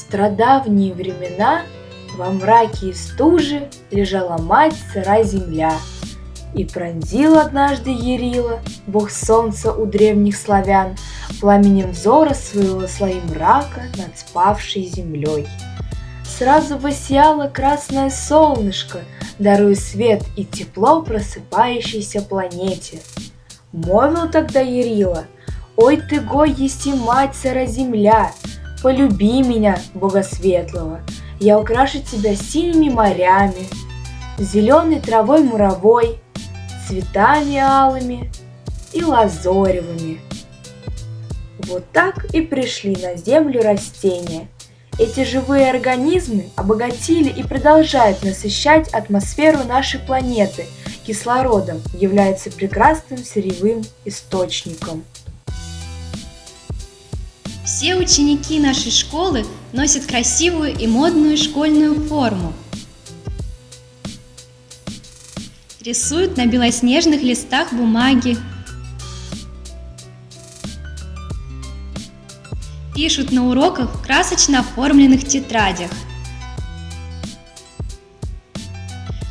страдавние времена во мраке и стуже лежала мать сыра земля. И пронзил однажды Ярила, бог солнца у древних славян, пламенем взора своего слои мрака над спавшей землей. Сразу воссияло красное солнышко, даруя свет и тепло просыпающейся планете. Молвил тогда Ярила: «Ой ты, гой, еси мать сыра земля, полюби меня, бога светлого, я украшу тебя синими морями, зеленой травой муровой, цветами алыми и лазоревыми». Вот так и пришли на землю растения. Эти живые организмы обогатили и продолжают насыщать атмосферу нашей планеты кислородом, являются прекрасным сырьевым источником. Все ученики нашей школы носят красивую и модную школьную форму. Рисуют на белоснежных листах бумаги. Пишут на уроках в красочно оформленных тетрадях.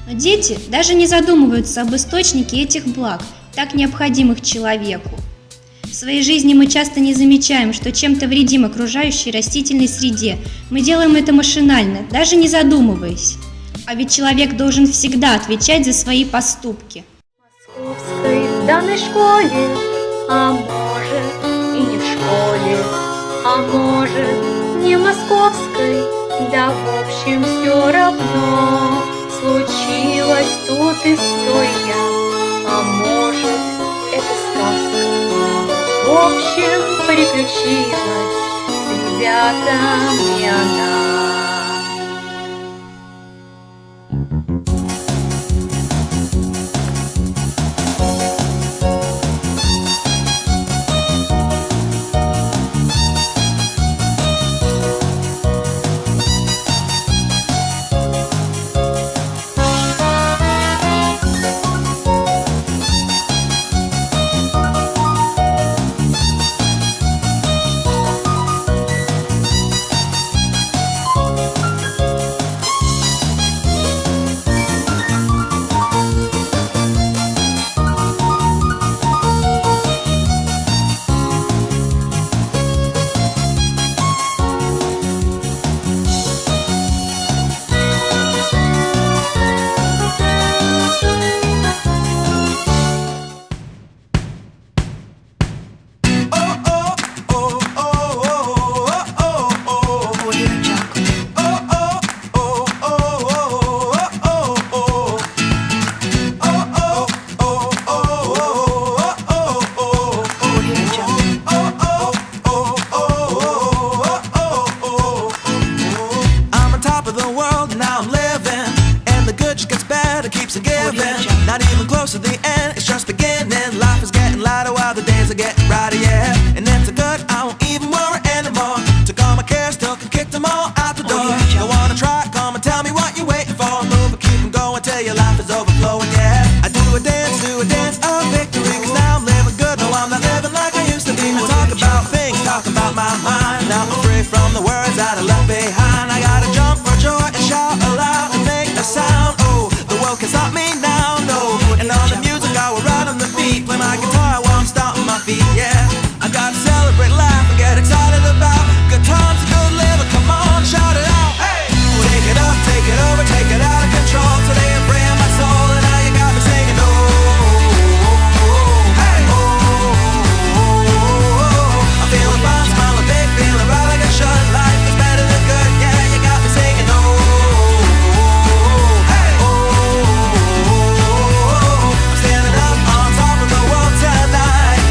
Но дети даже не задумываются об источнике этих благ, так необходимых человеку. В своей жизни мы часто не замечаем, что чем-то вредим окружающей растительной среде. Мы делаем это машинально, даже не задумываясь. А ведь человек должен всегда отвечать за свои поступки. Московской в данной школе, а может и не в школе, а может не московской, да в общем все равно. Случилось тут история, а может это сказка. В общем приключилась с ребятами она. Not even close to the end, it's just beginning. Life is getting lighter while the days are getting brighter, yeah. And it's a good, I won't even worry anymore. Took all my cares, still can kick them all out the door. You wanna try, come and tell me what you're waiting for. Move and keep them going till your life is overflowing, yeah. I do a dance of victory, cause now I'm living good, no I'm not living like I used to be. I talk about things, talk about my mind. Now I'm free from the words that I left behind. I gotta jump for joy and shout aloud and make a sound. Oh, the world can stop me now, no. And all the music I will ride on the beat. Play my guitar while I'm stomping my feet, yeah. I gotta celebrate life and get excited about good times and good living. Come on, shout it out, hey! Take it up, take it over, take it out of control. Today I'm freeing my soul and now you got me singing, oh, hey, I'm feeling fine, smiling big, feeling right like I should. Life is better than good, yeah, you got me singing, oh, hey, I'm standing up on top of the world tonight,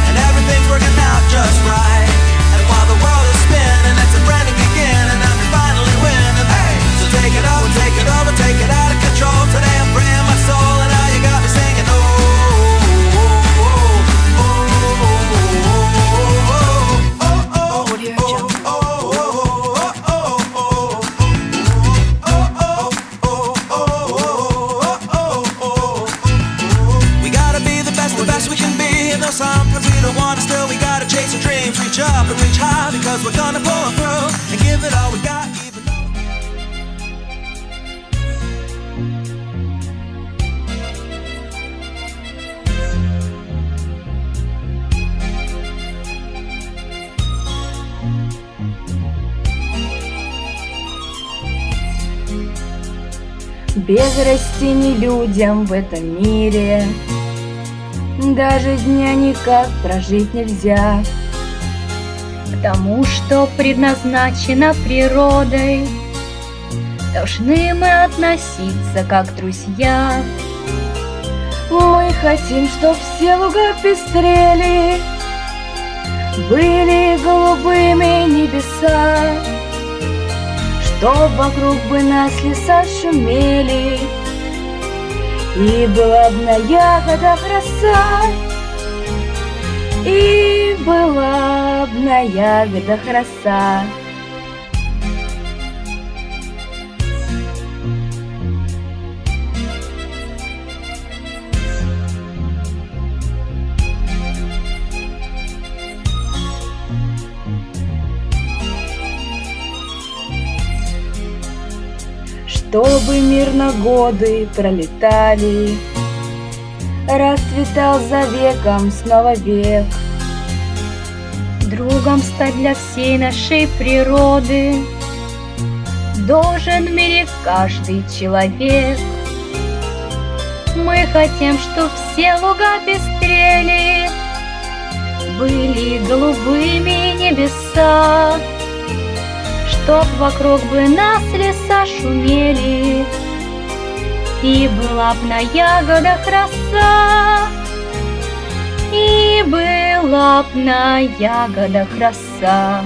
and everything's working out just right. And while the world is spinning, it's a brand new beginning, and I'm finally winning, hey. So take it up, take it over, take it out of control. Today I'm freeing my soul, and now you got me singing, oh, we gotta be the best we can be. And though sometimes we don't want to, still we gotta chase our dreams. Reach up and reach high, because we're gonna pull through and give give it all we got, even though Без растений людям в этом мире даже дня никак прожить нельзя. К тому, что предназначено природой, должны мы относиться как друзья. Мы хотим, чтоб все луга пестрели, были голубыми небеса, чтоб вокруг бы нас леса шумели, и была б на ягодах роса, и была б на ягодах роса. Чтобы мирно годы пролетали, расцветал за веком снова век. Другом стать для всей нашей природы должен в мире каждый человек. Мы хотим, чтоб все луга пестрели, были голубыми небеса, чтоб вокруг бы нас леса шумели, и была б на ягодах роса, и была б на ягодах роса.